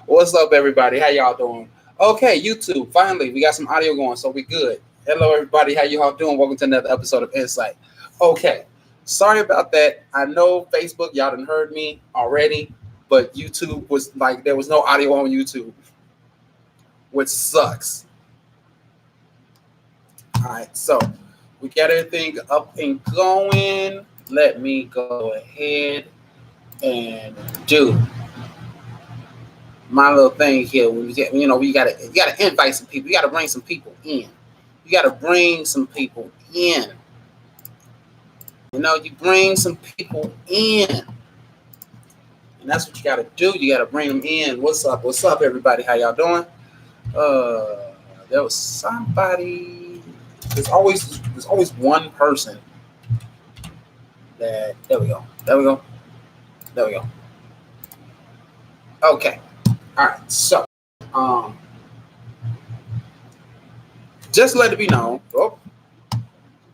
What's up, everybody? How y'all doing? Okay, YouTube. Finally, we got some audio going, so we good. Hello, everybody. How y'all doing? Welcome to another episode of En-Syte. Okay, sorry about that. I know Facebook, y'all done heard me already, but YouTube was like there was no audio on YouTube, which sucks. All right, so we got everything up and going. Let me go ahead and do my little thing here. When you get, you gotta invite some people. You gotta bring some people in. You gotta bring some people in. You bring some people in, and that's what you gotta do. You gotta bring them in. What's up? What's up, everybody? How y'all doing? There was somebody. There's always one person that. There we go. There we go. There we go. Okay. All right. So, just let it be known. Whoop,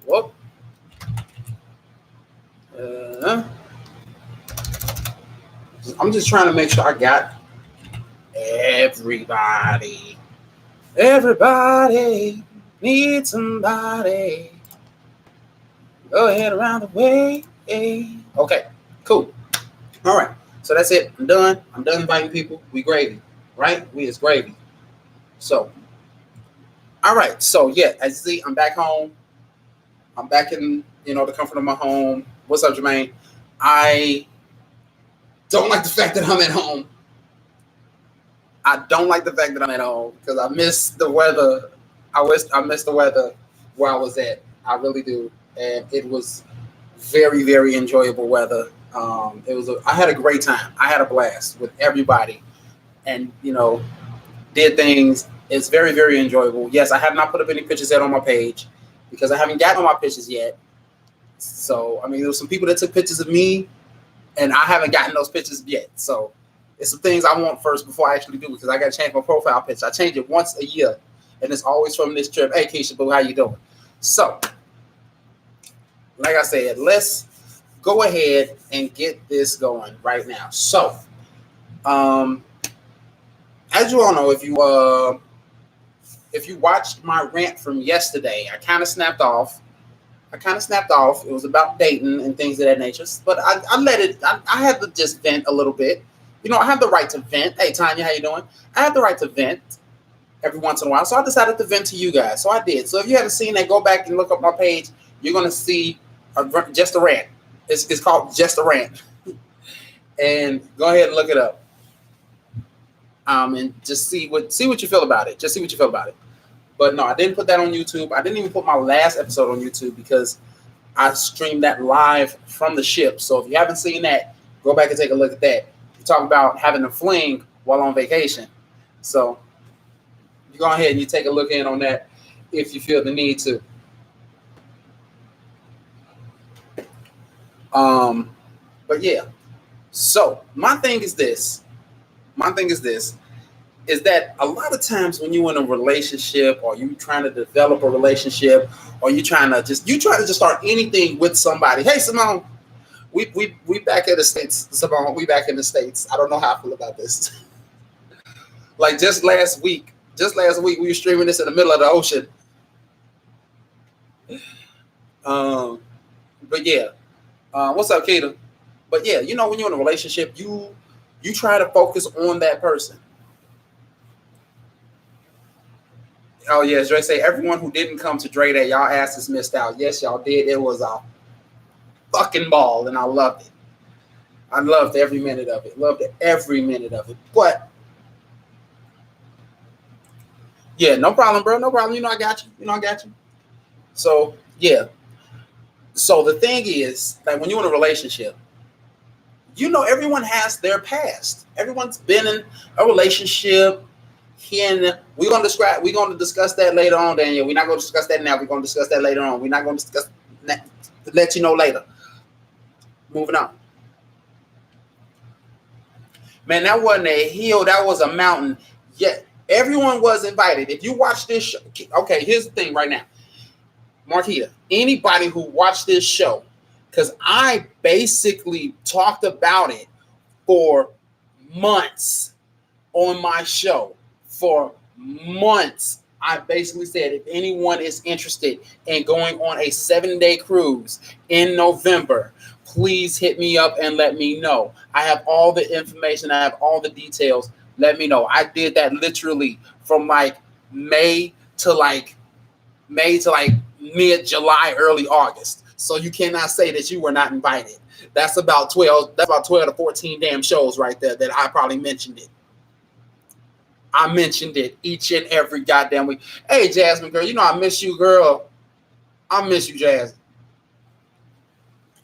whoop. I'm just trying to make sure I got everybody. Everybody needs somebody. Go ahead around the way. Okay, cool. All right. So that's it. I'm done. I'm done inviting people. We gravy, right? We is gravy. So, all right. So yeah, as you see, I'm back home. I'm back in the comfort of my home. What's up, Jermaine? I don't like the fact that I'm at home. I don't like the fact that I'm at home because I miss the weather. I miss the weather where I was at. I really do, and it was very, very enjoyable weather. I had a great time. I had a blast with everybody, and did things. It's very, very enjoyable. Yes, I have not put up any pictures yet on my page because I haven't gotten my pictures yet. So I mean, there were some people that took pictures of me, and I haven't gotten those pictures yet. So it's some things I want first before I actually do because I got to change my profile picture. I change it once a year, and it's always from this trip. Hey, Keisha Boo, how you doing? So, like I said, let's go ahead and get this going right now. So, as you all know, if you watched my rant from yesterday, I kind of snapped off. It was about dating and things of that nature. But I let it. I had to just vent a little bit. I have the right to vent. Hey, Tanya, how you doing? I have the right to vent every once in a while. So I decided to vent to you guys. So I did. So if you haven't seen that, go back and look up my page. You're going to see just a rant. It's called Just a Rant. And go ahead and look it up. And just see what you feel about it. Just see what you feel about it. But no, I didn't put that on YouTube. I didn't even put my last episode on YouTube because I streamed that live from the ship. So if you haven't seen that, go back and take a look at that. We talk about having a fling while on vacation. So you go ahead and you take a look in on that if you feel the need to. But yeah. So my thing is this. Is that a lot of times when you're in a relationship or you trying to develop a relationship or you try to just start anything with somebody. Hey, Simone, we back in the States. Simone, we back in the States. I don't know how I feel about this. Like just last week, we were streaming this in the middle of the ocean. But yeah, what's up, Keita? But yeah, when you're in a relationship, you try to focus on that person. Oh yes, Dre say everyone who didn't come to Dre Day, y'all asses missed out. Yes, y'all did. It was a fucking ball, and I loved it. I loved every minute of it. But yeah, no problem, bro. No problem. I got you. So yeah. So the thing is, like when you're in a relationship, everyone has their past. Everyone's been in a relationship. And we're going to discuss that later on, Daniel. We're not going to discuss that now. We're going to discuss that later on. We're not going to discuss that, to let you know later. Moving on. Man, that wasn't a hill. That was a mountain. Yet everyone was invited. If you watch this show, okay, here's the thing right now. Marquita, anybody who watched this show, because I basically talked about it for months. on my show for months. I basically said if anyone is interested in going on a 7-day cruise in November, please hit me up and let me know. I have all the information, I have all the details. Let me know. I did that literally from like May to like mid-July, early August. So you cannot say that you were not invited. That's about 12 to 14 damn shows right there that I probably mentioned it. I mentioned it each and every goddamn week. Hey, Jasmine, girl, you know I miss you, girl. I miss you, Jasmine.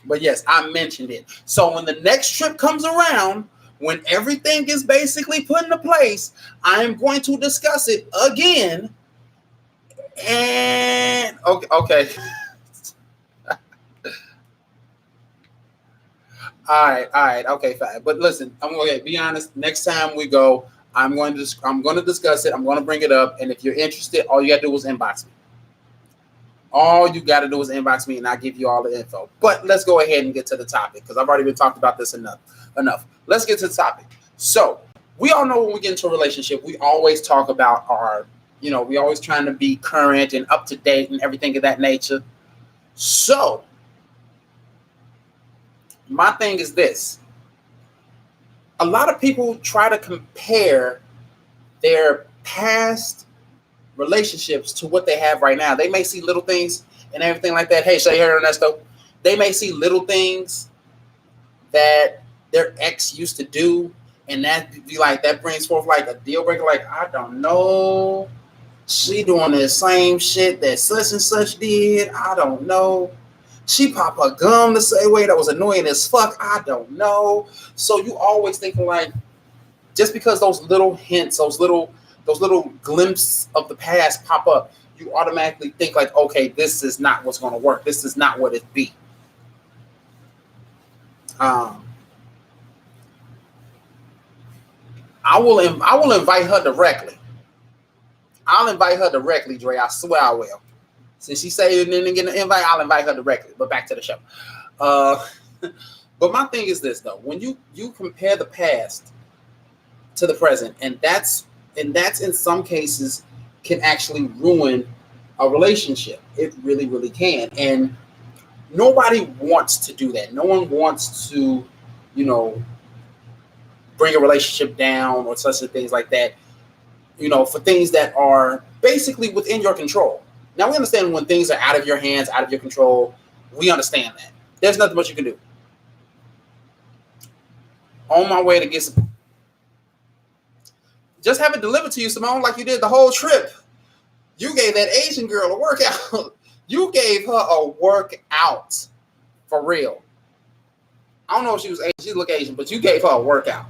But yes, I mentioned it. So when the next trip comes around, when everything is basically put into place, I am going to discuss it again. And okay. All right, okay, fine. But listen, I'm going to be honest. Next time we go, I'm going to discuss it. I'm going to bring it up, and if you're interested, all you got to do is inbox me. All you got to do is inbox me, and I'll give you all the info. But let's go ahead and get to the topic because I've already been talked about this enough. Let's get to the topic. So we all know when we get into a relationship, we always talk about we always trying to be current and up to date and everything of that nature. So my thing is this. A lot of people try to compare their past relationships to what they have right now. They may see little things and everything like that. Hey, say here, Ernesto. They may see little things that their ex used to do, and that be like that brings forth like a deal breaker. Like, I don't know, she doing the same shit that such and such did. I don't know. She popped her gum the same way that was annoying as fuck. I don't know. So you always thinking like, just because those little hints, those little glimpses of the past pop up, you automatically think like, okay, this is not what's going to work. This is not what it be. I will invite her directly. I'll invite her directly, Dre. I swear I will. Since she said you didn't get an invite, I'll invite her directly. But back to the show. But my thing is this though: when you compare the past to the present, and that's in some cases can actually ruin a relationship. It really, really can. And nobody wants to do that. No one wants to, bring a relationship down or such things like that, for things that are basically within your control. Now, we understand when things are out of your hands, out of your control. We understand that. There's nothing much you can do. On my way to get some, just have it delivered to you, Simone, like you did the whole trip. You gave that Asian girl a workout. You gave her a workout for real. I don't know if she was Asian. She looked Asian, but you gave her a workout.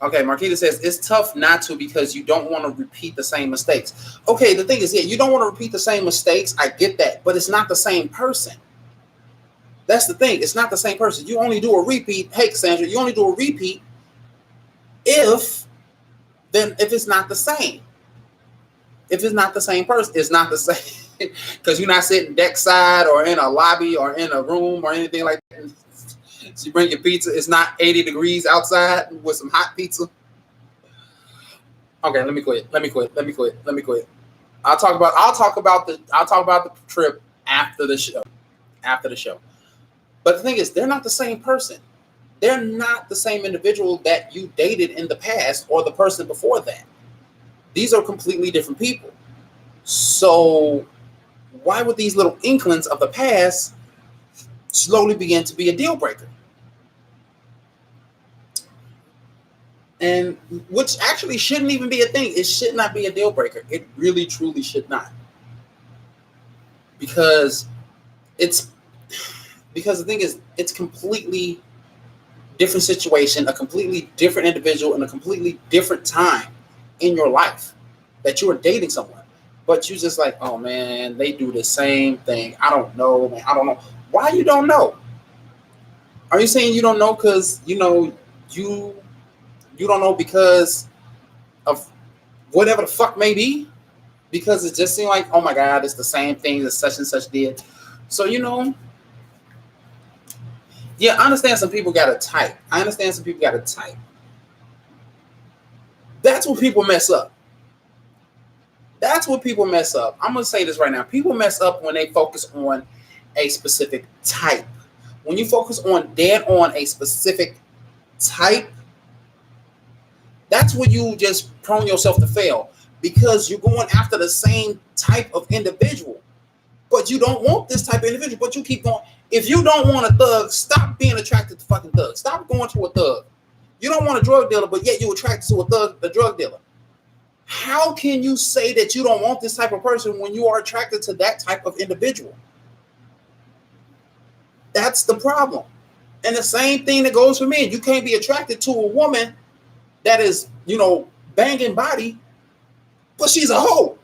Okay, Marquita says, it's tough not to because you don't want to repeat the same mistakes. Okay, the thing is, yeah, you don't want to repeat the same mistakes. I get that, but it's not the same person. That's the thing. It's not the same person. You only do a repeat. Hey, Cassandra, you only do a repeat if it's not the same. If it's not the same person, it's not the same. Because you're not sitting deck side or in a lobby or in a room or anything like that. So you bring your pizza. It's not 80 degrees outside with some hot pizza. Okay, let me quit. I'll talk about the trip after the show. But the thing is, they're not the same person. They're not the same individual that you dated in the past or the person before that. These are completely different people. So why would these little inklings of the past slowly begin to be a deal breaker? And which actually shouldn't even be a thing. It should not be a deal breaker. It really, truly should not. Because the thing is, it's completely different situation, a completely different individual, and a completely different time in your life that you are dating someone. But you just like, oh man, they do the same thing. I don't know, man. I don't know. Why you don't know? Are you saying you don't know because you don't know because of whatever the fuck may be? Because it just seemed like, oh my God, it's the same thing that such and such did. So, yeah, I understand some people got to type. That's what people mess up. That's what people mess up. I'm going to say this right now. People mess up when they focus on a specific type. When you focus on dead on a specific type, that's when you just prone yourself to fail, because you're going after the same type of individual, but you don't want this type of individual, but you keep going. If you don't want a thug, stop being attracted to fucking thugs. Stop going to a thug. You don't want a drug dealer, but yet you're attracted to a thug, the drug dealer. How can you say that you don't want this type of person when you are attracted to that type of individual? That's the problem. And the same thing that goes for men. You can't be attracted to a woman that is, banging body, but she's a hoe.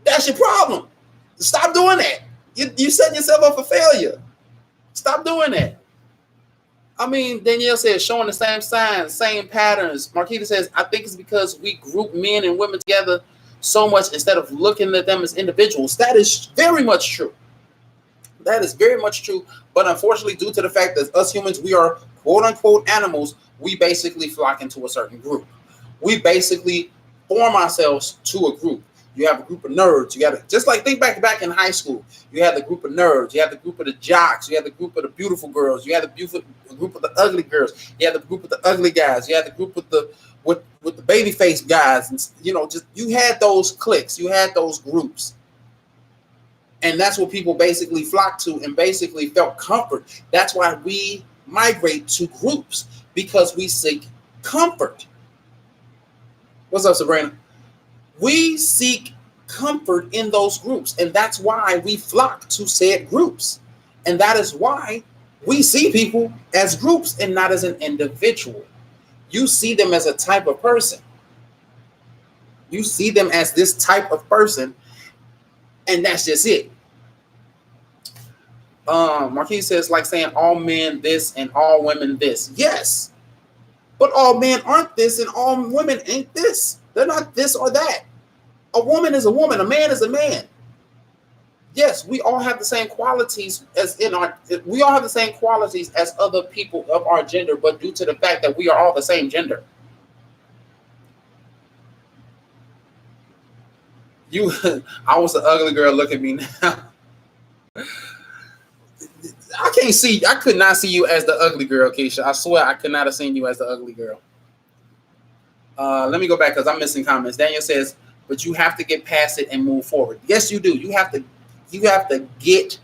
That's your problem. Stop doing that. You setting yourself up for failure. Stop doing that. I mean, Danielle says, showing the same signs, same patterns. Marquita says, I think it's because we group men and women together so much instead of looking at them as individuals. That is very much true. That is very much true. But unfortunately, due to the fact that us humans, we are quote unquote animals, we basically flock into a certain group. We basically form ourselves to a group. You have a group of nerds. You got to just like think back in high school. You had the group of nerds. You had the group of the jocks. You had the group of the beautiful girls. You had the group of the ugly girls. You had the group of the ugly guys. You had the group with the baby face guys. And you had those cliques. You had those groups. And that's what people basically flock to and basically felt comfort. That's why we migrate to groups, because we seek comfort. What's up, Sabrina? We seek comfort in those groups, and that's why we flock to said groups. And that is why we see people as groups and not as an individual. You see them as a type of person. You see them as this type of person, and that's just it. Marquis says, like saying all men this and all women this. Yes, but all men aren't this and all women ain't this. They're not this or that. A woman is a woman. A man is a man. Yes, we all have the same qualities as we all have the same qualities as other people of our gender, but due to the fact that we are all the same gender. I was the ugly girl. Look at me now. I could not see you as the ugly girl, Keisha. I swear I could not have seen you as the ugly girl. Let me go back because I'm missing comments. Daniel says, but you have to get past it and move forward. Yes, you do. You have to get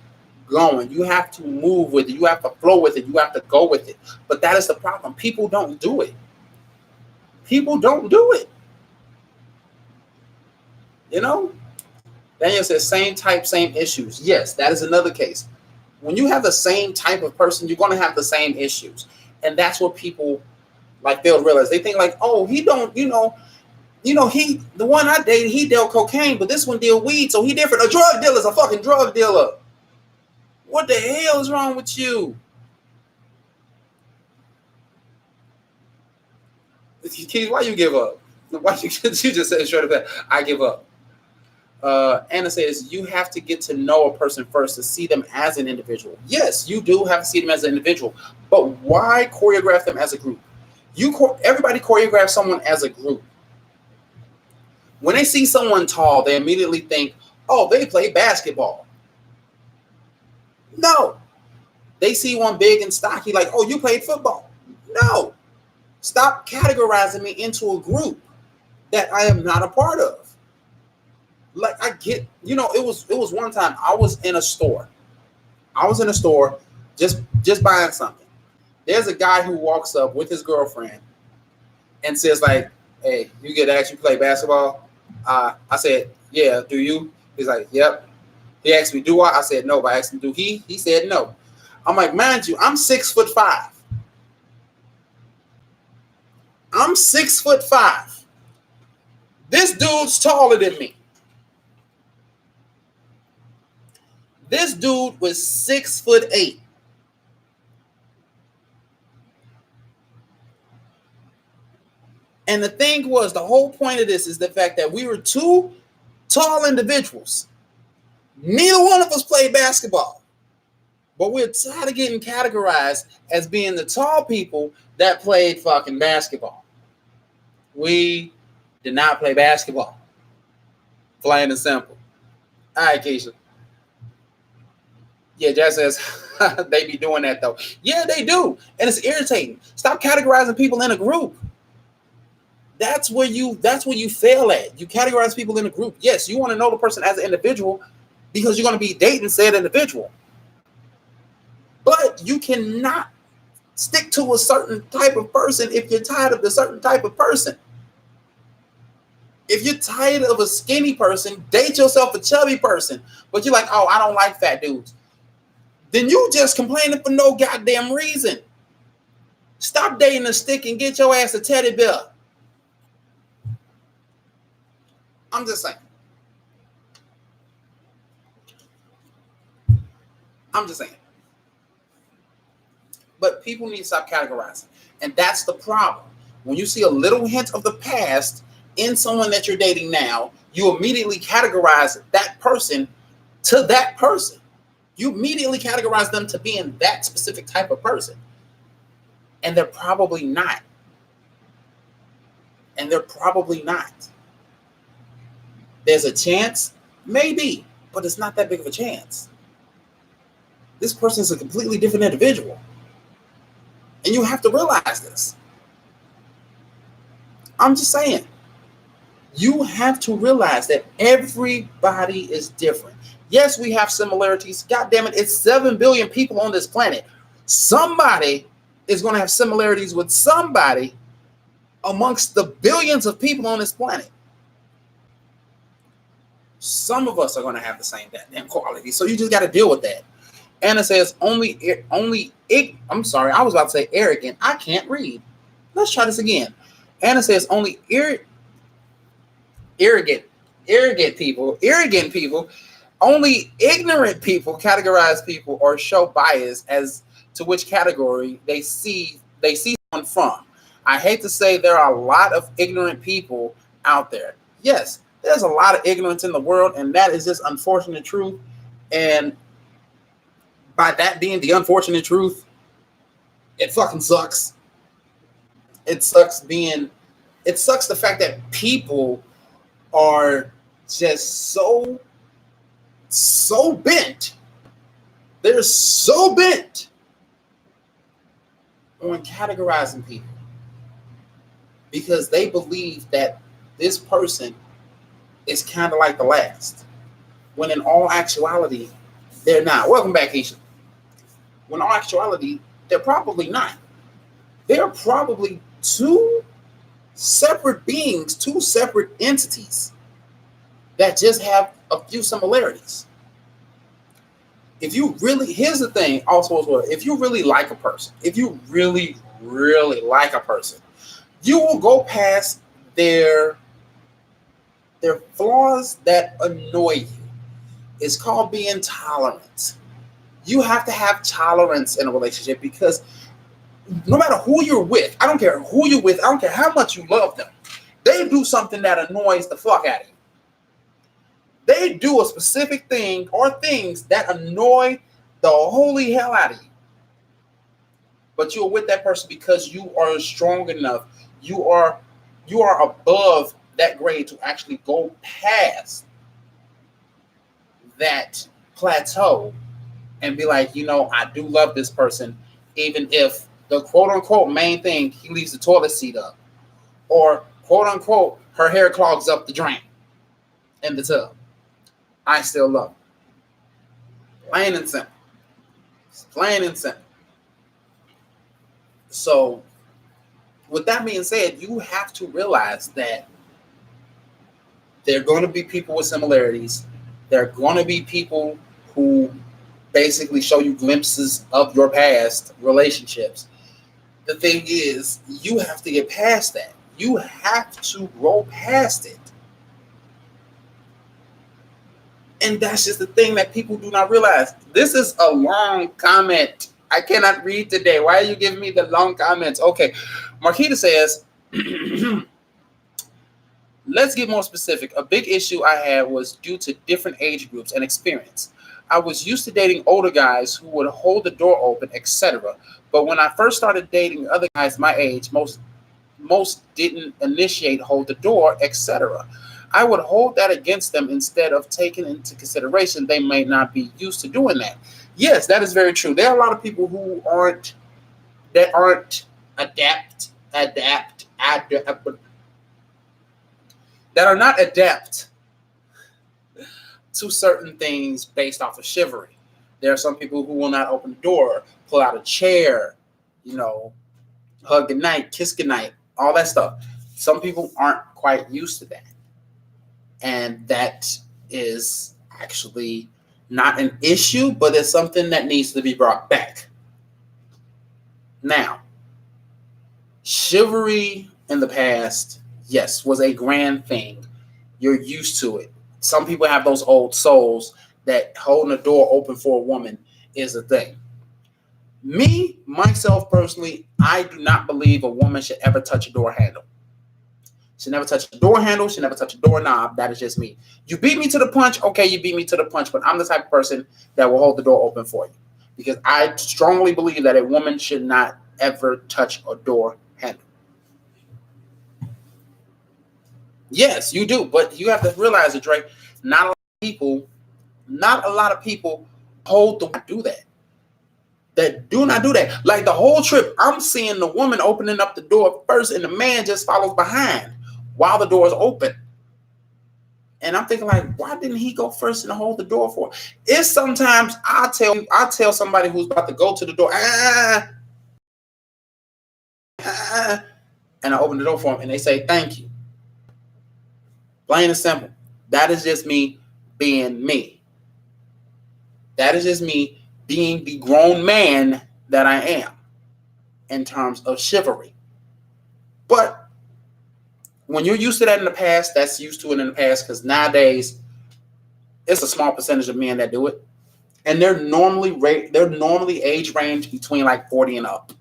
going. You have to move with it. You have to flow with it. You have to go with it. But that is the problem. People don't do it. People don't do it. Daniel says, same type, same issues. Yes, that is another case. When you have the same type of person, you're going to have the same issues. And that's what people fail to realize. They think oh, he don't, the one I dated, he dealt cocaine, but this one deal weed, so he different. A drug dealer is a fucking drug dealer. What the hell is wrong with you? Keith, why you give up? Why you just said straight up that I give up? Anna says, you have to get to know a person first to see them as an individual. Yes, you do have to see them as an individual, but why choreograph them as a group? Everybody choreographs someone as a group. When they see someone tall, they immediately think, oh, they play basketball. No. They see one big and stocky, like, oh, you played football. No. Stop categorizing me into a group that I am not a part of. I get, it was one time I was in a store. Just buying something. There's a guy who walks up with his girlfriend and says hey, you get asked you play basketball? I said, yeah, do you? He's like, yep. He asked me, do I? I said, no, but I asked him, do he? He said, no. I'm like, mind you, I'm 6'5". I'm 6'5". This dude's taller than me. This dude was 6'8". And the thing was, the whole point of this is the fact that we were two tall individuals. Neither one of us played basketball, but we're tired of getting categorized as being the tall people that played fucking basketball. We did not play basketball. Plain and simple. All right, Keisha. Yeah, Jazz says they be doing that though. Yeah, they do, and it's irritating. Stop categorizing people in a group. That's where you fail at. You categorize people in a group. Yes, you want to know the person as an individual because you're going to be dating said individual. But you cannot stick to a certain type of person if you're tired of the certain type of person. If you're tired of a skinny person, date yourself a chubby person. But you're like, oh, I don't like fat dudes. Then you just complaining for no goddamn reason. Stop dating a stick and get your ass a teddy bear. I'm just saying. But people need to stop categorizing. And that's the problem. When you see a little hint of the past in someone that you're dating now, you immediately categorize that person to that person. You immediately categorize them to being that specific type of person. And they're probably not. There's a chance, maybe, but it's not that big of a chance. This person is a completely different individual. And you have to realize this. I'm just saying. You have to realize that everybody is different. Yes, we have similarities. God damn it, it's 7 billion people on this planet. Somebody is going to have similarities with somebody amongst the billions of people on this planet. Some of us are going to have the same damn quality. So you just got to deal with that. Anna says I'm sorry, I was about to say arrogant. I can't read. Let's try this again. Anna says only arrogant people, only ignorant people categorize people or show bias as to which category they see someone from. I hate to say there are a lot of ignorant people out there. Yes, there's a lot of ignorance in the world, and that is just unfortunate truth. And by that being the unfortunate truth, it fucking sucks. It sucks the fact that people are just so bent. They're so bent on categorizing people because they believe that this person is kind of like the last, when in all actuality, they're not. Welcome back, Keisha. When in all actuality, they're probably not. They're probably two separate beings, two separate entities that just have a few similarities. Here's the thing also as well, if you really like a person, you will go past their flaws that annoy you. It's called being tolerant. You have to have tolerance in a relationship because no matter who you're with, I don't care who you're with, I don't care how much you love them, they do something that annoys the fuck out of you. They do a specific thing or things that annoy the holy hell out of you. But you're with that person because you are strong enough. You are above that grade to actually go past that plateau and be like, I do love this person, even if the quote unquote main thing, he leaves the toilet seat up, or quote unquote, her hair clogs up the drain in the tub. I still love her. Plain and simple. It's plain and simple. So, with that being said, you have to realize that there are going to be people with similarities. There are going to be people who basically show you glimpses of your past relationships. The thing is, you have to get past that. You have to grow past it. And that's just the thing that people do not realize. This is a long comment. I cannot read today. Why are you giving me the long comments? Okay. Marquita says, let's get more specific. A big issue I had was due to different age groups and experience. I was used to dating older guys who would hold the door open, etc. But when I first started dating other guys my age, most most didn't initiate, hold the door, etc. I would hold that against them instead of taking into consideration they may not be used to doing that. Yes, that is very true. There are a lot of people who aren't adapt that are not adept to certain things based off of chivalry. There are some people who will not open the door, pull out a chair, hug goodnight, kiss goodnight, all that stuff. Some people aren't quite used to that. And that is actually not an issue, but it's something that needs to be brought back. Now, chivalry in the past, yes, was a grand thing. You're used to it. Some people have those old souls that holding a door open for a woman is a thing. Me, myself personally, I do not believe a woman should ever touch a door handle. She never touch a door handle. She never touch a doorknob. That is just me. You beat me to the punch. Okay, you beat me to the punch. But I'm the type of person that will hold the door open for you. Because I strongly believe that a woman should not ever touch a door handle. Yes, you do. But you have to realize it, Drake. Not a lot of people hold the do that. That do not do that. Like the whole trip, I'm seeing the woman opening up the door first and the man just follows behind while the door is open. And I'm thinking, like, why didn't he go first and hold the door for? It's sometimes I tell somebody who's about to go to the door, and I open the door for them and they say thank you. Plain and simple. That is just me being me. That is just me being the grown man that I am in terms of chivalry. But when you're used to that in the past, that's used to it in the past, because nowadays it's a small percentage of men that do it. And they're normally age range between like 40 and up.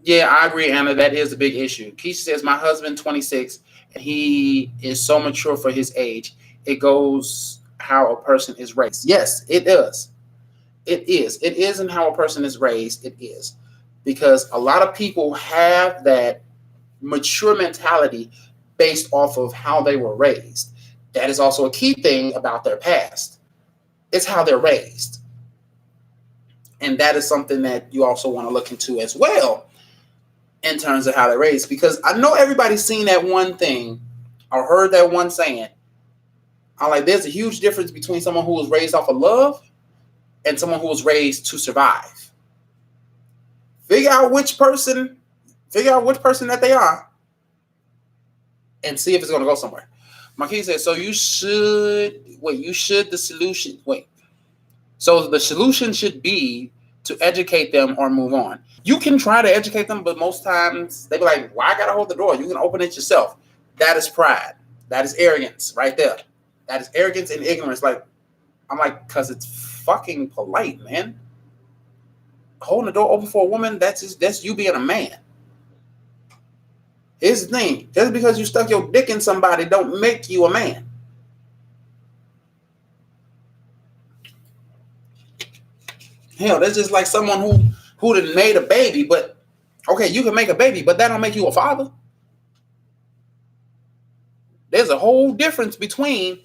Yeah, I agree, Anna. That is a big issue. Keisha says, my husband, 26, and he is so mature for his age. It goes how a person is raised. Yes, it does. It is. It is in how a person is raised. It is. Because a lot of people have that mature mentality based off of how they were raised. That is also a key thing about their past. It's how they're raised. And that is something that you also want to look into as well in terms of how they're raised. Because I know everybody's seen that one thing or heard that one saying. I'm like, there's a huge difference between someone who was raised off of love and someone who was raised to survive. Figure out which person that they are and see if it's going to go somewhere. Marquis said, so the solution should be to educate them or move on. You can try to educate them, but most times they be like, why I got to hold the door? You can open it yourself. That is pride. That is arrogance right there. That is arrogance and ignorance. I'm like, because it's fucking polite, man. Holding the door open for a woman, that's you being a man. Here's the thing. Just because you stuck your dick in somebody don't make you a man. Hell, that's just like someone who done made a baby, but okay, you can make a baby, but that don't make you a father. There's a whole difference between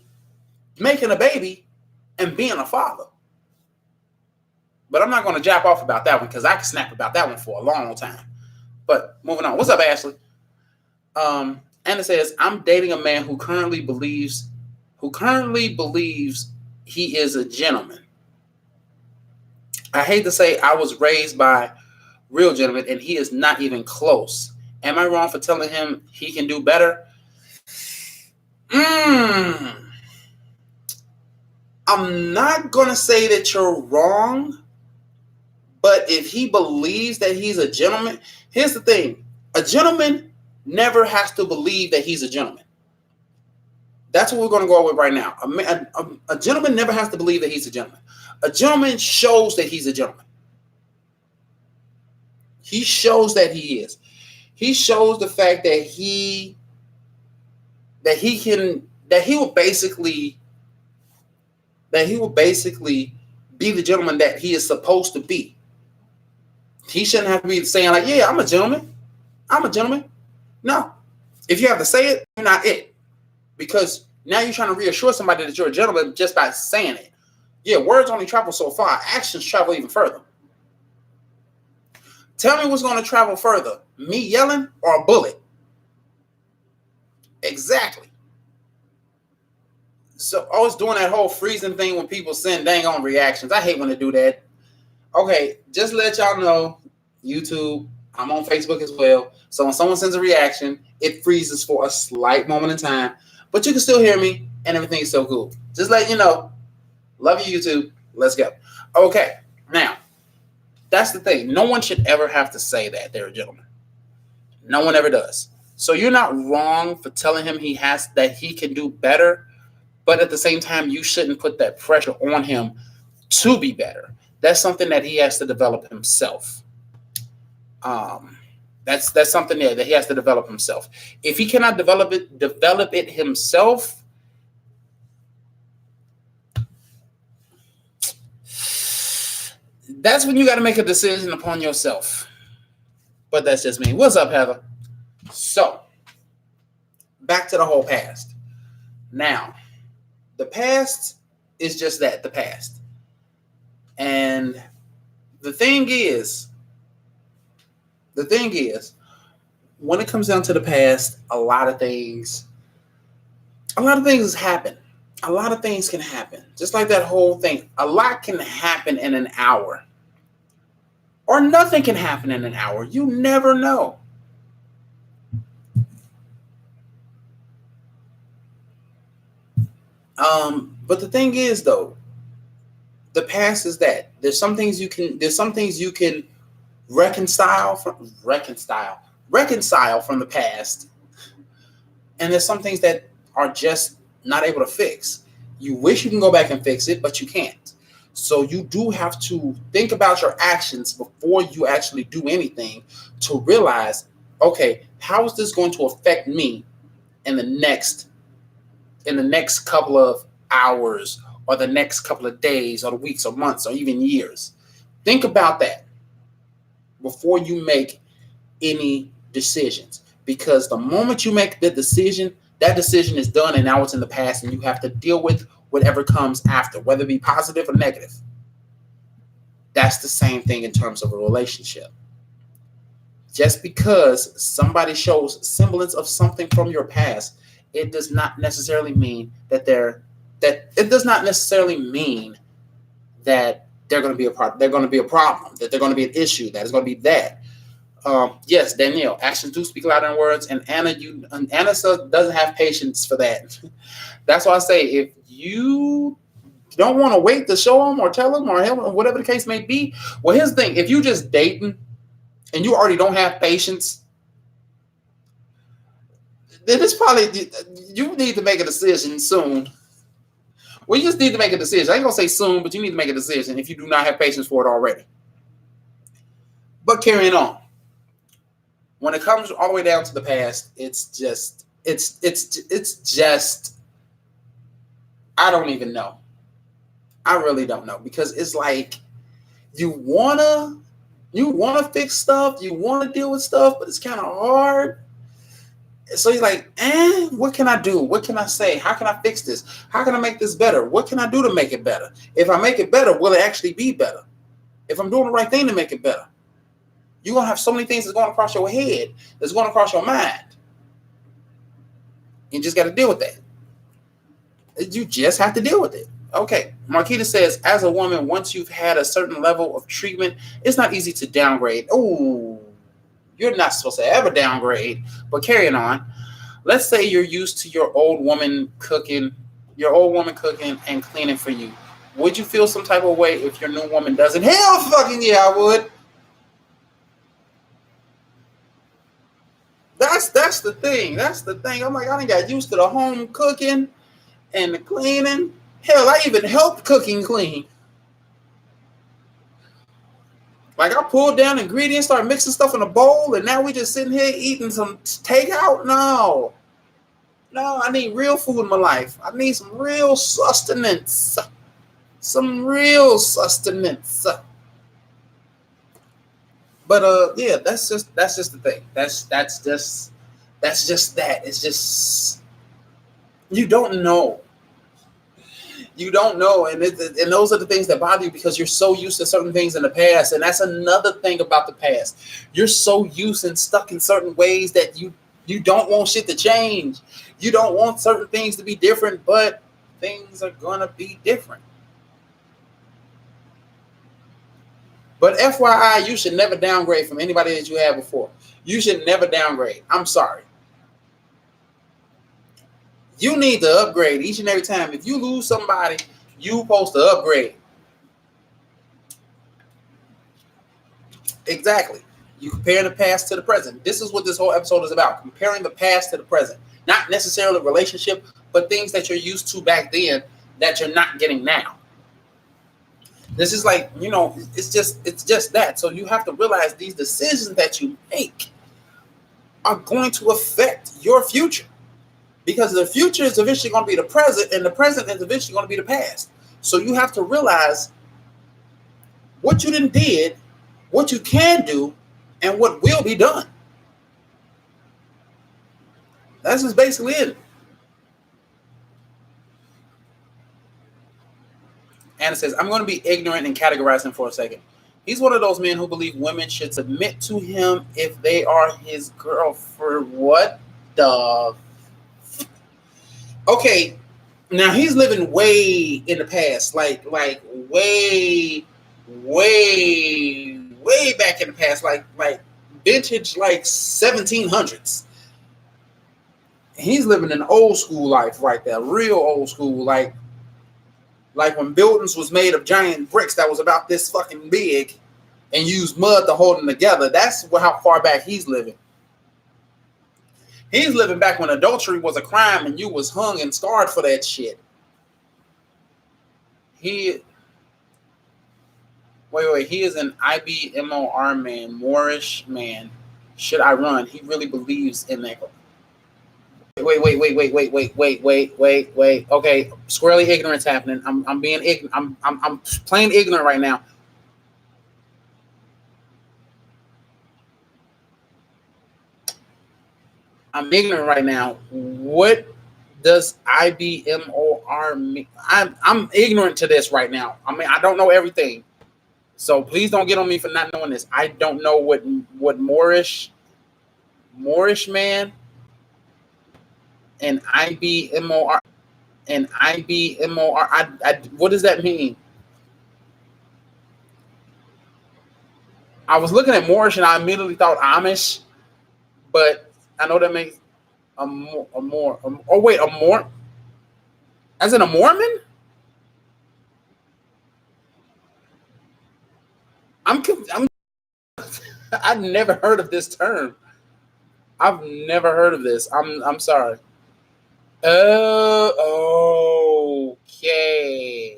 making a baby and being a father. But I'm not going to jump off about that one because I can snap about that one for a long time. But moving on. What's up, Ashley? Anna says, I'm dating a man who currently believes he is a gentleman. I hate to say I was raised by real gentlemen and he is not even close. Am I wrong for telling him he can do better? I'm not going to say that you're wrong, but if he believes that he's a gentleman, here's the thing. A gentleman never has to believe that he's a gentleman. That's what we're going to go with right now. A gentleman never has to believe that he's a gentleman. A gentleman shows that he's a gentleman. He shows that he is. He shows the fact that he will basically be the gentleman that he is supposed to be. He shouldn't have to be saying like, yeah, I'm a gentleman. I'm a gentleman. No. If you have to say it, you're not it. Because now you're trying to reassure somebody that you're a gentleman just by saying it. Yeah, words only travel so far. Actions travel even further. Tell me what's going to travel further. Me yelling or a bullet? Exactly. So I was doing that whole freezing thing when people send dang on reactions. I hate when they do that. Okay, just to let y'all know, YouTube, I'm on Facebook as well. So when someone sends a reaction, it freezes for a slight moment in time. But you can still hear me and everything is so cool. Just letting you know. Love you, YouTube. Let's go. Okay, now, that's the thing. No one should ever have to say that they're a gentleman. No one ever does. So you're not wrong for telling him that he can do better. But at the same time, you shouldn't put that pressure on him to be better. That's something that he has to develop himself. That's something that he has to develop himself. If he cannot develop it himself, that's when you got to make a decision upon yourself. But that's just me. What's up, Heather? So, back to the whole past. Now, the past is just that, the past. And the thing is, when it comes down to the past, a lot of things happen. A lot of things can happen. Just like that whole thing. A lot can happen in an hour. Or nothing can happen in an hour. You never know. But the thing is, though, the past is that there's some things you can reconcile from the past, and there's some things that are just not able to fix. You wish you can go back and fix it, but you can't. So you do have to think about your actions before you actually do anything to realize, okay, how is this going to affect me in the next couple of hours or the next couple of days or weeks or months or even years? Think about that before you make any decisions, because the moment you make the decision, that decision is done and now it's in the past, and you have to deal with whatever comes after, whether it be positive or negative. That's the same thing in terms of a relationship. Just because somebody shows semblance of something from your past, it does not necessarily mean that they're going to be a problem. They're going to be a problem. That they're going to be an issue. That is going to be that. Yes, Danielle, actions do speak louder than words, and Anna doesn't have patience for that. That's why I say, if you don't want to wait to show them or tell them or help them, or whatever the case may be, well, here's the thing: if you just dating and you already don't have patience, then it's probably you need to make a decision soon. Well, you just need to make a decision. I ain't gonna say soon, but you need to make a decision if you do not have patience for it already. But carrying on. When it comes all the way down to the past, it's just I don't even know. I really don't know, because it's like you wanna fix stuff, you wanna deal with stuff, but it's kind of hard. So you're like, what can I do? What can I say? How can I fix this? How can I make this better? What can I do to make it better? If I make it better, will it actually be better? If I'm doing the right thing to make it better? You're going to have so many things that's going across your head, that's going across your mind. You just got to deal with that. You just have to deal with it. Okay. Marquita says, as a woman, once you've had a certain level of treatment, it's not easy to downgrade. Oh, you're not supposed to ever downgrade. But carrying on, let's say you're used to your old woman cooking and cleaning for you. Would you feel some type of way if your new woman doesn't? Hell fucking yeah, I would. That's the thing. That's the thing. I'm like, I done got used to the home cooking and the cleaning. Hell, I even helped cooking clean. Like, I pulled down ingredients, started mixing stuff in a bowl, and now we just sitting here eating some takeout? No, I need real food in my life. I need some real sustenance. But yeah, that's just the thing. That's just that. It's just you don't know. You don't know, and those are the things that bother you because you're so used to certain things in the past, and that's another thing about the past. You're so used and stuck in certain ways that you don't want shit to change. You don't want certain things to be different, but things are gonna be different. But FYI, you should never downgrade from anybody that you had before. You should never downgrade. I'm sorry. You need to upgrade each and every time. If you lose somebody, you supposed to upgrade. Exactly. You compare the past to the present. This is what this whole episode is about. Comparing the past to the present. Not necessarily a relationship, but things that you're used to back then that you're not getting now. This is like, it's just that. So you have to realize these decisions that you make are going to affect your future. Because the future is eventually going to be the present, and the present is eventually going to be the past. So you have to realize what you did, what you can do, and what will be done. That's just basically it. Anna says, I'm going to be ignorant and categorize him for a second. He's one of those men who believe women should submit to him if they are his girlfriend. What the? Okay, now he's living way in the past, like way, way back in the past, like vintage, like 1700s. He's living an old school life right there, real old school, like when buildings was made of giant bricks that was about this fucking big and used mud to hold them together. That's how far back he's living. He's living back when adultery was a crime and you was hung and scarred for that shit. He is an IBMOR man, Moorish man. Should I run? He really believes in that. Wait. Okay, squarely ignorance happening. I'm being ignorant. I'm plain ignorant right now. I'm ignorant right now. What does IBMOR mean? I'm ignorant to this right now. I mean, I don't know everything. So please don't get on me for not knowing this. I don't know what Moorish man and IBMOR what does that mean? I was looking at Moorish and I immediately thought Amish, but I know that makes a Mormon? As in a Mormon? I'm I've never heard of this term. I've never heard of this. I'm sorry. Oh, okay.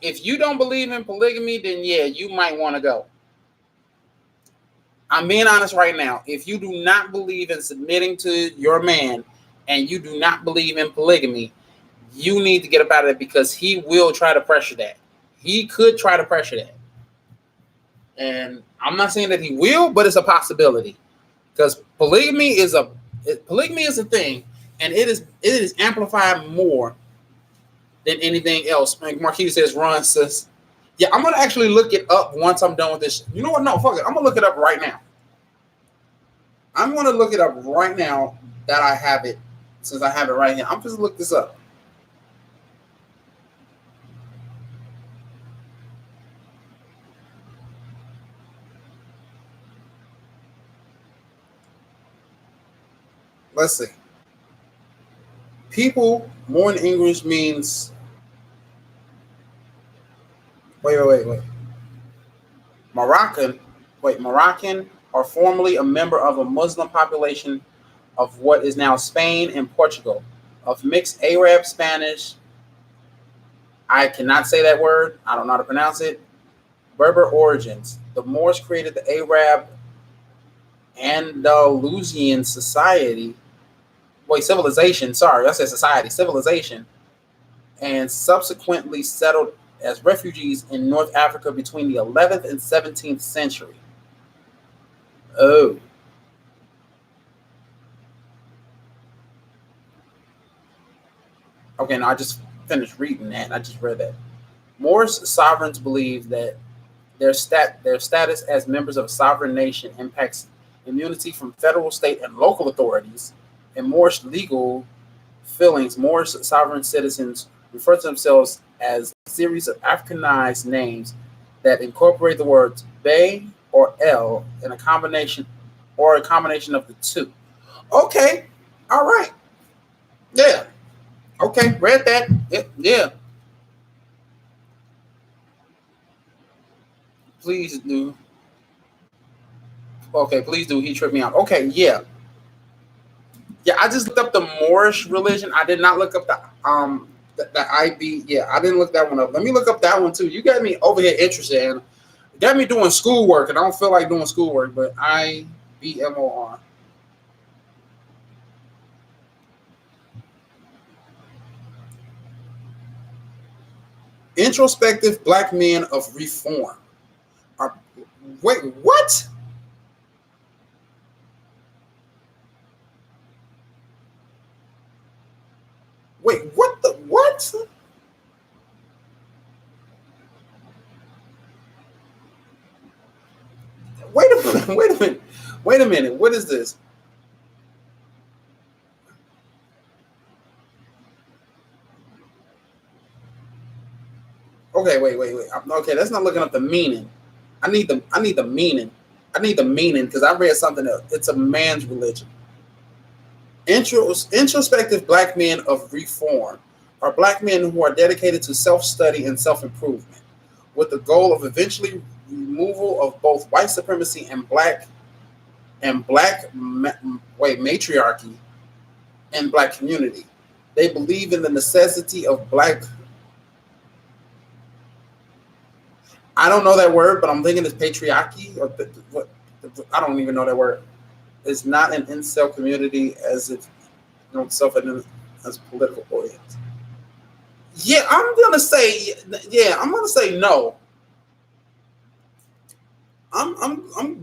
If you don't believe in polygamy, then yeah, you might want to go. I'm being honest right now. If you do not believe in submitting to your man and you do not believe in polygamy, you need to get up out of it because he will try to pressure that. He could try to pressure that. And I'm not saying that he will, but it's a possibility. Because polygamy is a thing, and it is amplified more than anything else. Like Marquis says, run, sis. Yeah, I'm gonna actually look it up once I'm done with this. You know what? No, fuck it. I'm gonna look it up right now. I'm gonna look it up right now that I have it, since I have it right here. I'm just look this up. Let's see. People more in English means. Wait. Moroccan are formerly a member of a Muslim population of what is now Spain and Portugal, of mixed Arab Spanish. I cannot say that word. I don't know how to pronounce it. Berber origins. The Moors created the Arab Andalusian society. wait, civilization, sorry, I said society, civilization, and subsequently settled as refugees in North Africa between the 11th and 17th century. Oh, okay, now I just finished reading that. I just read that. Moorish sovereigns believe that their status as members of a sovereign nation impacts immunity from federal, state, and local authorities. In Moorish legal fillings, Moorish sovereign citizens refer to themselves as a series of Africanized names that incorporate the words Bay or El in a combination of the two. Okay, all right, yeah, okay, read that. Yeah, please do. Okay, please do. He tripped me out. Okay, yeah, yeah. I just looked up the Moorish religion. I did not look up the IB. Yeah, I didn't look that one up. Let me look up that one too. You got me over here interested, and got me doing schoolwork, and I don't feel like doing schoolwork. But IBMOR. Introspective Black Men of Reform. Are, wait, what? Wait, what the what? Wait a minute. Wait a minute. Wait a minute. What is this? Okay, wait. Okay, that's not looking up the meaning. I need the meaning. I need the meaning because I read something else. It's a man's religion. Introspective Black men of reform are Black men who are dedicated to self-study and self-improvement, with the goal of eventually removal of both white supremacy and matriarchy in Black community. They believe in the necessity of Black. I don't know that word, but I'm thinking it's patriarchy or what. I don't even know that word. It's not an incel community as if self as political oriented. Yeah, I'm gonna say yeah. I'm gonna say no. I'm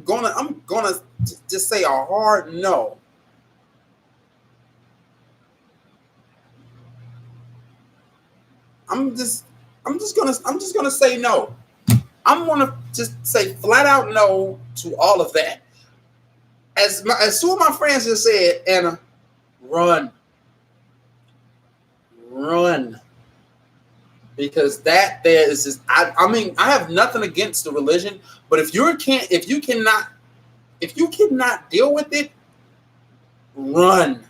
gonna just say a hard no. I'm just I'm just gonna say no. I'm gonna just say flat out no to all of that. As two of my friends just said, Anna, run, run, because that there is just I mean I have nothing against the religion, but if you cannot deal with it, run.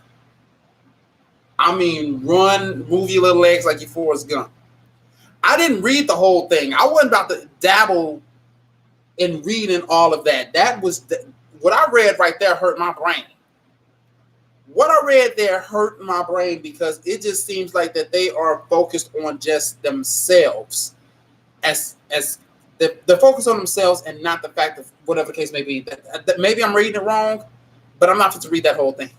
I mean, run, move your little legs like you Forrest Gump. I didn't read the whole thing. I wasn't about to dabble in reading all of that. What I read right there hurt my brain. What I read there hurt my brain because it just seems like that they are focused on just themselves, as they're focused on themselves and not the fact of whatever the case may be. That maybe I'm reading it wrong, but I'm not going to read that whole thing.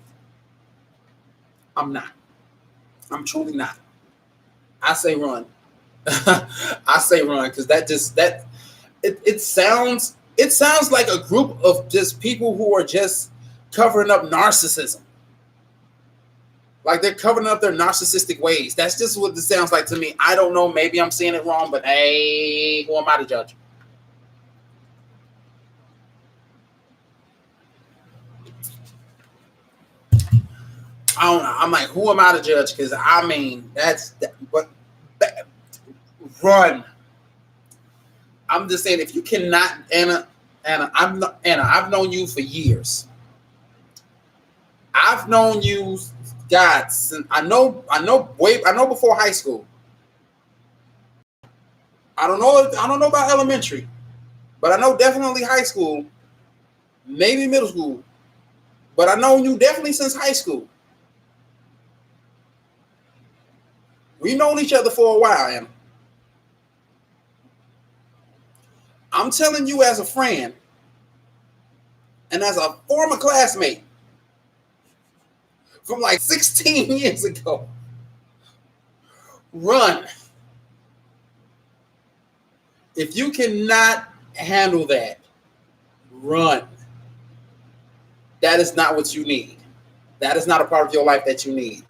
I'm not. I'm truly not. I say run. I say run because it sounds like a group of just people who are just covering up narcissism. Like they're covering up their narcissistic ways. That's just what this sounds like to me. I don't know. Maybe I'm seeing it wrong, but hey, who am I to judge? I don't know. I'm like, who am I to judge? Because I mean, but run. I'm just saying, if you cannot, Anna, I've known you for years. I've known you, God, since I know before high school. I don't know about elementary, but I know definitely high school, maybe middle school. But I know you definitely since high school. We've known each other for a while, and I'm telling you as a friend and as a former classmate, from like 16 years ago. Run. If you cannot handle that, run. That is not what you need. That is not a part of your life that you need.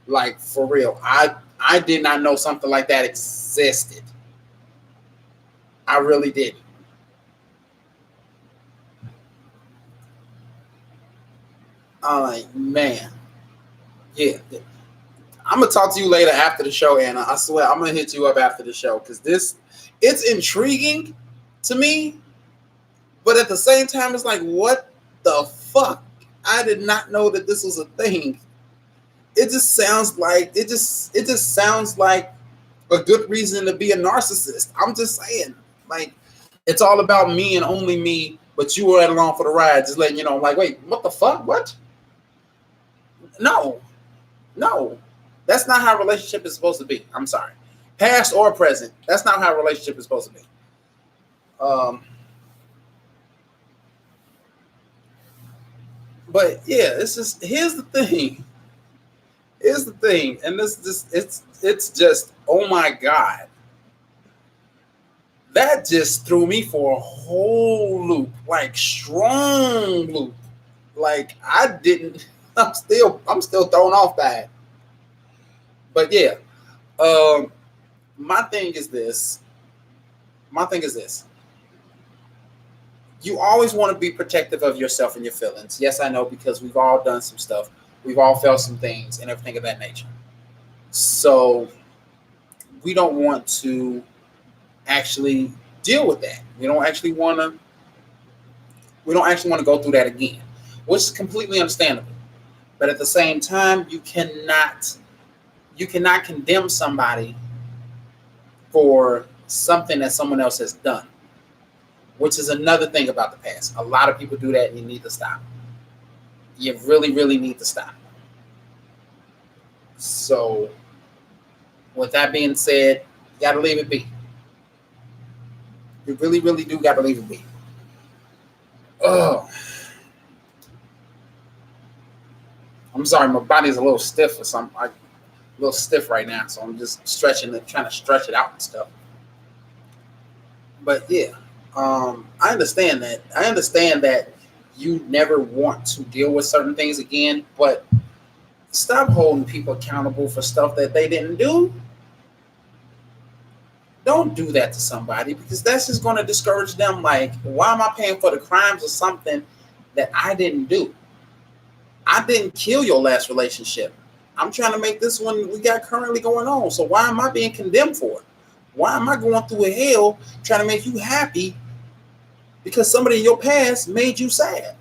Like, for real. I did not know something like that existed. I really didn't. I'm like, man. Yeah. I'm gonna talk to you later after the show, Anna. I swear I'm gonna hit you up after the show because it's intriguing to me, but at the same time, it's like, what the fuck? I did not know that this was a thing. It just sounds like a good reason to be a narcissist. I'm just saying, like, it's all about me and only me, but you were along for the ride, just letting you know, like, wait, what the fuck? What? No, no, that's not how a relationship is supposed to be. I'm sorry, past or present. That's not how a relationship is supposed to be. But yeah, it's just here's the thing. Here's the thing, and it's just, oh my god, that just threw me for a whole loop, like strong loop. Like I didn't. I'm still thrown off by it. But yeah, um, my thing is this. My thing is this. You always want to be protective of yourself and your feelings. Yes, I know, because we've all done some stuff. We've all felt some things and everything of that nature. So we don't want to actually deal with that. We don't actually want to go through that again, which is completely understandable. But at the same time, you cannot condemn somebody for something that someone else has done, which is another thing about the past. A lot of people do that, and you need to stop. You really, really need to stop. So, with that being said, you got to leave it be. You really, really do got to leave it be. Oh, I'm sorry, my body's a little stiff or something. A little stiff right now, so I'm just stretching it, trying to stretch it out and stuff. But yeah, I understand that. I understand that you never want to deal with certain things again, but stop holding people accountable for stuff that they didn't do. Don't do that to somebody because that's just going to discourage them. Like, why am I paying for the crimes of something that I didn't do? I didn't kill your last relationship. I'm trying to make this one we got currently going on. So why am I being condemned for it? Why am I going through a hell trying to make you happy because somebody in your past made you sad?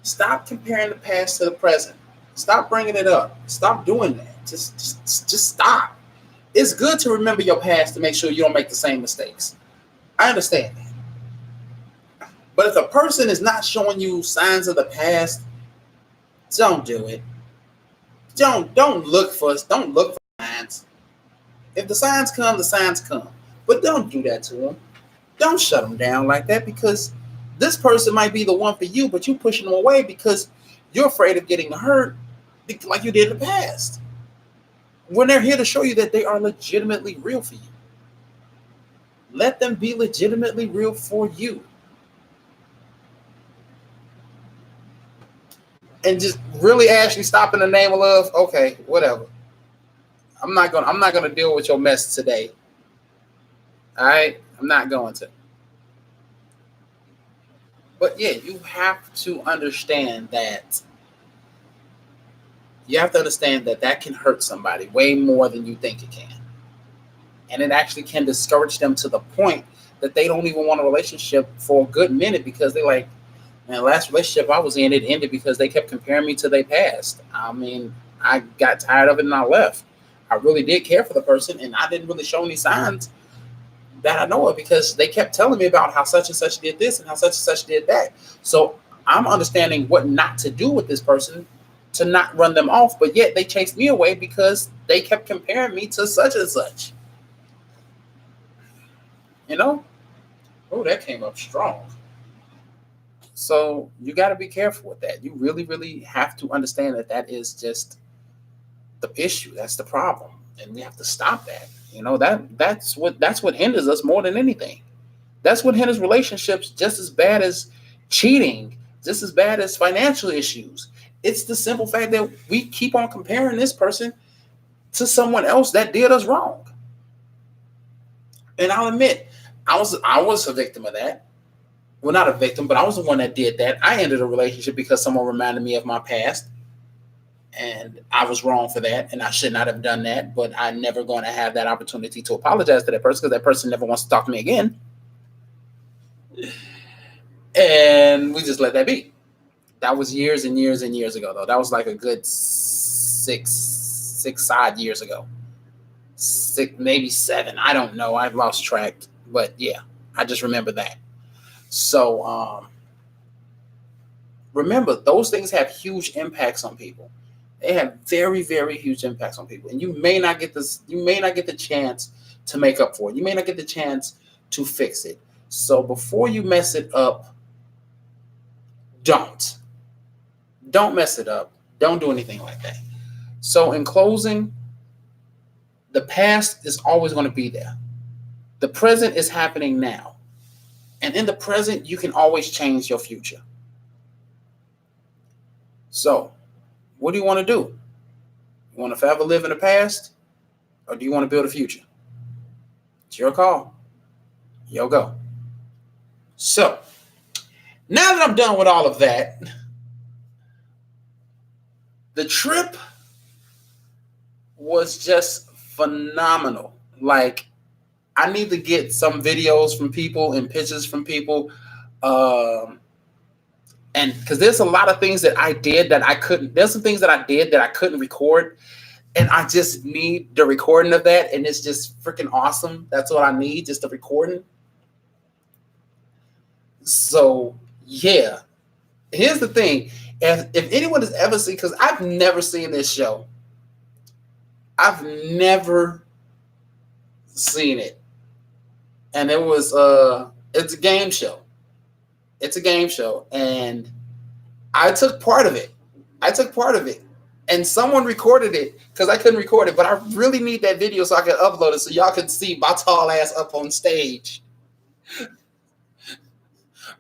Stop comparing the past to the present. Stop bringing it up. Stop doing that. Just stop. It's good to remember your past to make sure you don't make the same mistakes. I understand that. But if a person is not showing you signs of the past, don't do it. Don't look for signs. If the signs come, the signs come. But don't do that to them. Don't shut them down like that because this person might be the one for you, but you're pushing them away because you're afraid of getting hurt like you did in the past. When they're here to show you that they are legitimately real for you. Let them be legitimately real for you. And just really actually stop in the name of love. Okay, whatever. I'm not gonna deal with your mess today. All right? I'm not going to. But yeah, you have to understand that can hurt somebody way more than you think it can. And it actually can discourage them to the point that they don't even want a relationship for a good minute because they're like, man, last relationship I was in, it ended because they kept comparing me to their past. I mean, I got tired of it and I left. I really did care for the person and I didn't really show any signs that I know of because they kept telling me about how such and such did this and how such and such did that. So I'm understanding what not to do with this person to not run them off, but yet they chased me away because they kept comparing me to such and such. You know? Oh, that came up strong. So you got to be careful with that. You really, really have to understand that that is just the issue. That's the problem, and we have to stop that. That's what hinders us more than anything. That's what hinders relationships just as bad as cheating, just as bad as financial issues. It's the simple fact that we keep on comparing this person to someone else that did us wrong. And I'll admit, I was a victim of that. Well, not a victim, but I was the one that did that. I ended a relationship because someone reminded me of my past, and I was wrong for that, and I should not have done that. But I'm never going to have that opportunity to apologize to that person because that person never wants to talk to me again, and we just let that be. That was years and years and years ago, though. That was like a good six odd years ago, six, maybe seven. I don't know. I've lost track, but yeah, I just remember that. So remember, those things have huge impacts on people. They have very, very huge impacts on people, and you may not get this. You may not get the chance to make up for it. You may not get the chance to fix it. So before you mess it up, don't mess it up. Don't do anything like that. So in closing, the past is always going to be there. The present is happening now, and in the present, you can always change your future. So, what do you want to do? You want to forever live in the past, or do you want to build a future? It's your call. Yo, go. So, now that I'm done with all of that, the trip was just phenomenal. Like, I need to get some videos from people and pictures from people. And because there's a lot of things that I did that I couldn't, there's some things that I did that I couldn't record. And I just need the recording of that. And it's just freaking awesome. That's what I need, just the recording. So, yeah. Here's the thing. If anyone has ever seen, because I've never seen this show. I've never seen it. And it's a game show. It's a game show. And I took part of it. And someone recorded it because I couldn't record it. But I really need that video so I can upload it so y'all can see my tall ass up on stage.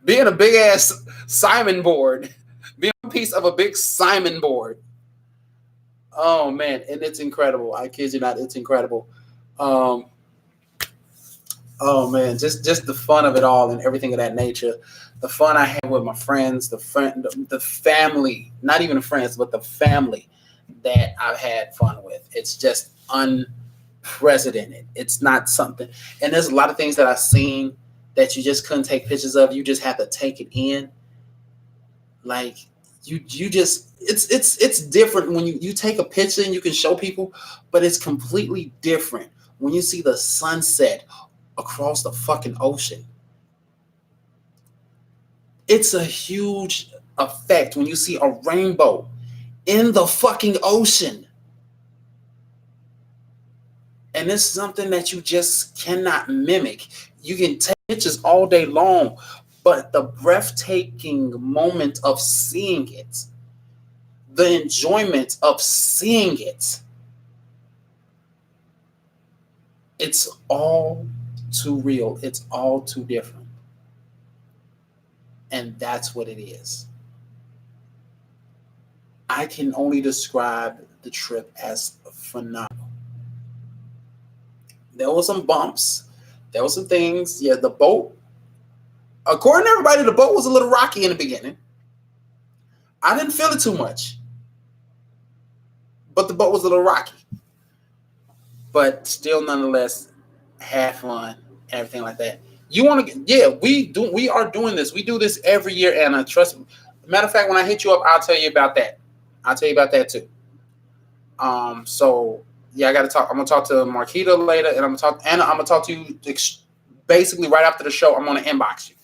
Being a big ass Simon board. Being a piece of a big Simon board. Oh, man. And it's incredible. I kid you not. It's incredible. Oh, man. Just the fun of it all and everything of that nature. The fun I had with my friends, the family, not even the friends, but the family that I've had fun with. It's just unprecedented. It's not something. And there's a lot of things that I've seen that you just couldn't take pictures of. You just have to take it in. Like you just it's different when you take a picture and you can show people, but it's completely different when you see the sunset across the fucking ocean. It's a huge effect when you see a rainbow in the fucking ocean. And it's something that you just cannot mimic. You can take pictures all day long, but the breathtaking moment of seeing it, the enjoyment of seeing it, it's all too real. It's all too different. And that's what it is. I can only describe the trip as phenomenal. There were some bumps. There were some things. Yeah, the boat. According to everybody, the boat was a little rocky in the beginning. I didn't feel it too much. But the boat was a little rocky. But still, nonetheless, had fun, everything like that. You want to, yeah, we are doing this. We do this every year, Anna. Trust me. Matter of fact, when I hit you up, I'll tell you about that. I'll tell you about that too. So yeah, I got to talk. I'm gonna talk to Marquita later, and I'm gonna talk Anna. I'm gonna talk to you basically right after the show. I'm gonna inbox you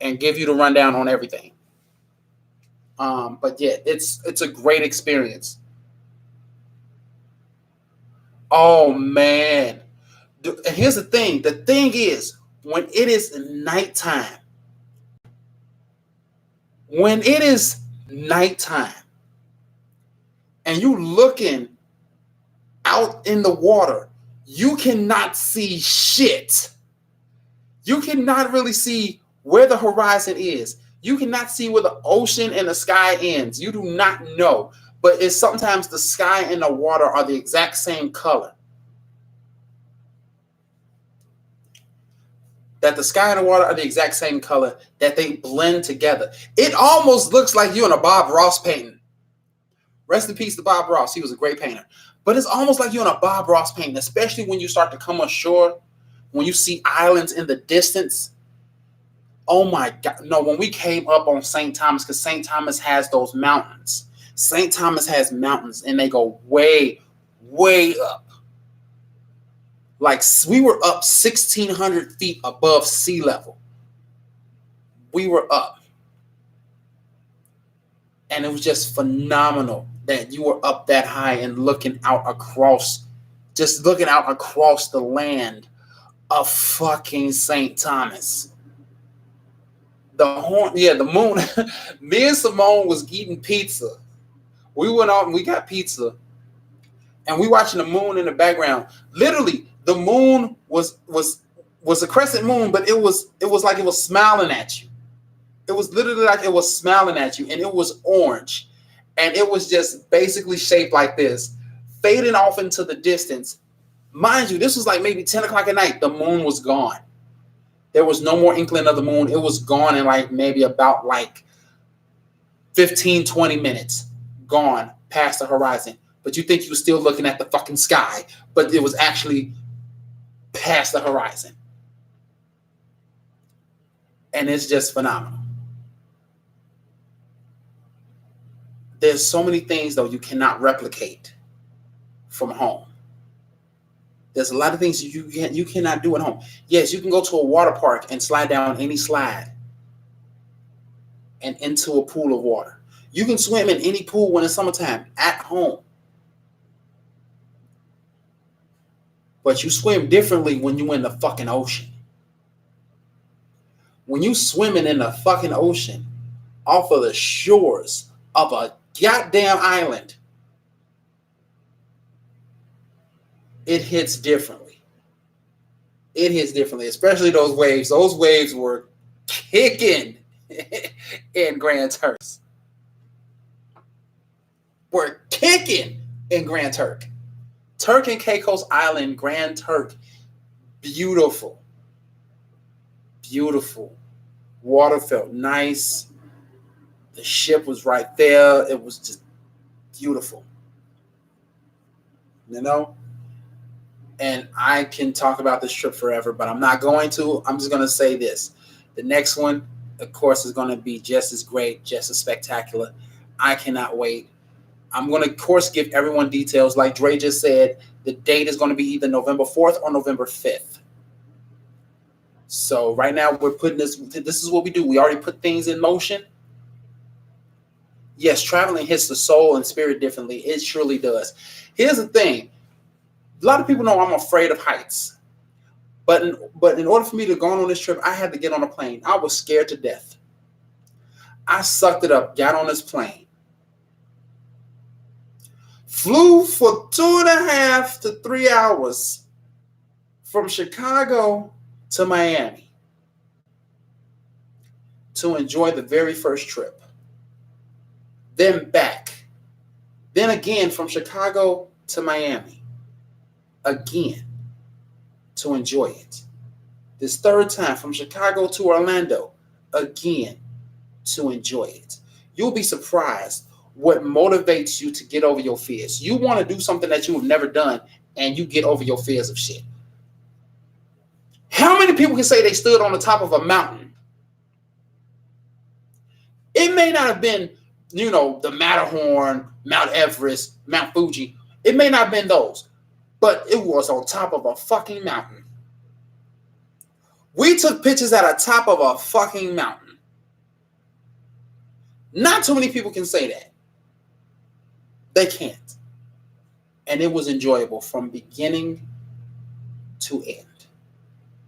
and give you the rundown on everything. But yeah, it's a great experience. Oh man. And here's the thing. The thing is, when it is nighttime, When it is nighttime and you looking out in the water, you cannot see shit. You cannot really see where the horizon is. You cannot see where the ocean and the sky ends. You do not know. But it's sometimes the sky and the water are the exact same color. That the sky and the water are the exact same color, that they blend together. It almost looks like you're in a Bob Ross painting. Rest in peace to Bob Ross. He was a great painter. But it's almost like you're in a Bob Ross painting, especially when you start to come ashore, when you see islands in the distance. Oh my God. No, when we came up on St. Thomas, because St. Thomas has those mountains. St. Thomas has mountains, and they go way, way up. Like we were up 1,600 feet above sea level. We were up. And it was just phenomenal that you were up that high and looking out across, just looking out across the land of fucking St. Thomas. The moon. Me and Simone was eating pizza. We went out and we got pizza. And we watching the moon in the background. Literally, the moon was a crescent moon, but it was like it was smiling at you. It was literally like it was smiling at you, and it was orange. And it was just basically shaped like this, fading off into the distance. Mind you, this was like maybe 10 o'clock at night. The moon was gone. There was no more inkling of the moon. It was gone in like maybe about like 15, 20 minutes. Gone past the horizon. But you think you were still looking at the fucking sky, but it was actually past the horizon. And it's just phenomenal. There's so many things, though, you cannot replicate from home. There's a lot of things you cannot do at home. Yes, you can go to a water park and slide down any slide and into a pool of water. You can swim in any pool when it's summertime at home. But you swim differently when you're in the fucking ocean. When you swimming in the fucking ocean off of the shores of a goddamn island, it hits differently. It hits differently, especially those waves. Those waves were kicking in Grand Turk. We're kicking in Grand Turk. Turk and Caicos Island, Grand Turk. Beautiful. Beautiful. Water felt nice. The ship was right there. It was just beautiful. You know? And I can talk about this trip forever, but I'm not going to. I'm just going to say this. The next one, of course, is going to be just as great, just as spectacular. I cannot wait. I'm going to, of course, give everyone details. Like Dre just said, the date is going to be either November 4th or November 5th. So right now we're putting this is what we do. We already put things in motion. Yes, traveling hits the soul and spirit differently. It surely does. Here's the thing. A lot of people know I'm afraid of heights. But in order for me to go on this trip, I had to get on a plane. I was scared to death. I sucked it up, got on this plane. Flew for 2.5 to 3 hours from Chicago to Miami to enjoy the very first trip. Then back. Then again from Chicago to Miami. Again to enjoy it. This third time from Chicago to Orlando. Again to enjoy it. You'll be surprised what motivates you to get over your fears. You want to do something that you have never done and you get over your fears of shit. How many people can say they stood on the top of a mountain? It may not have been, the Matterhorn, Mount Everest, Mount Fuji. It may not have been those, but it was on top of a fucking mountain. We took pictures at the top of a fucking mountain. Not too many people can say that. They can't. And it was enjoyable from beginning to end.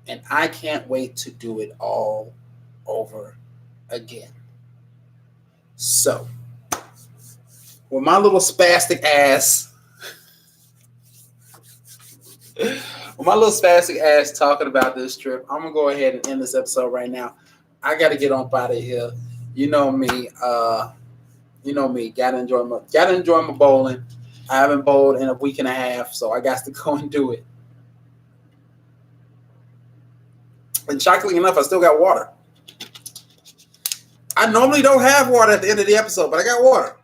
And I can't wait to do it all over again. So, with my little spastic ass, talking about this trip, I'm gonna go ahead and end this episode right now. I gotta get on out of here. You know me. Gotta enjoy my bowling. I haven't bowled in a week and a half, so I got to go and do it. And shockingly enough, I still got water. I normally don't have water at the end of the episode, but I got water.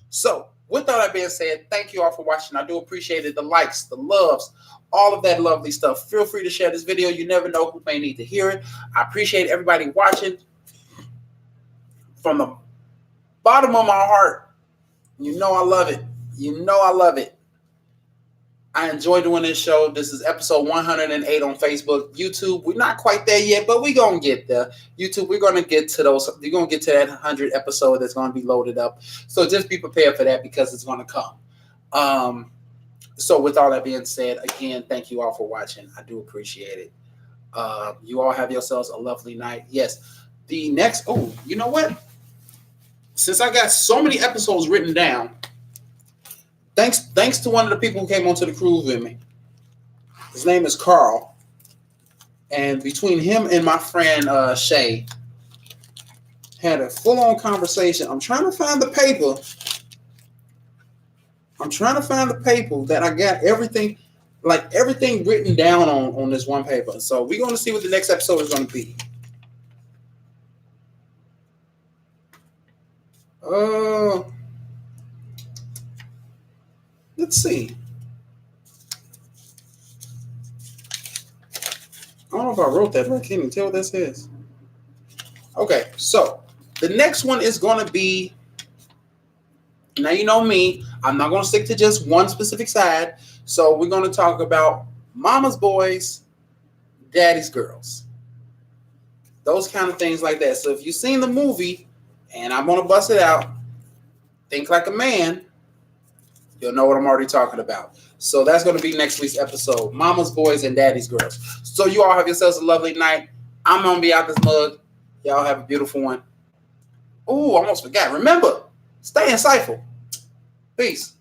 So, with all that being said, thank you all for watching. I do appreciate it. The likes, the loves, all of that lovely stuff. Feel free to share this video. You never know who may need to hear it. I appreciate everybody watching. From the bottom of my heart, you know I love it. I enjoy doing this show. This is episode 108 on Facebook. YouTube, we're not quite there yet, but we're going to get there. YouTube, we're going to get to those. You're going to get to that 100 episode that's going to be loaded up. So just be prepared for that because it's going to come. So with all that being said, again, thank you all for watching. I do appreciate it. You all have yourselves a lovely night. Yes. The next, you know what? Since I got so many episodes written down, thanks to one of the people who came onto the cruise with me. His name is Carl. And between him and my friend Shay, had a full-on conversation. I'm trying to find the paper. That I got everything written down on this one paper. So we're going to see what the next episode is going to be. Let's see. I don't know if I wrote that, but I can't even tell what that says. Okay, so the next one is going to be, now you know me, I'm not going to stick to just one specific side. So we're going to talk about mama's boys, daddy's girls. Those kind of things like that. So if you've seen the movie, and I'm going to bust it out, Think Like a Man, you'll know what I'm already talking about. So that's going to be next week's episode, Mama's Boys and Daddy's Girls. So you all have yourselves a lovely night. I'm going to be out this mug. Y'all have a beautiful one. Almost forgot. Remember, stay insightful. Peace.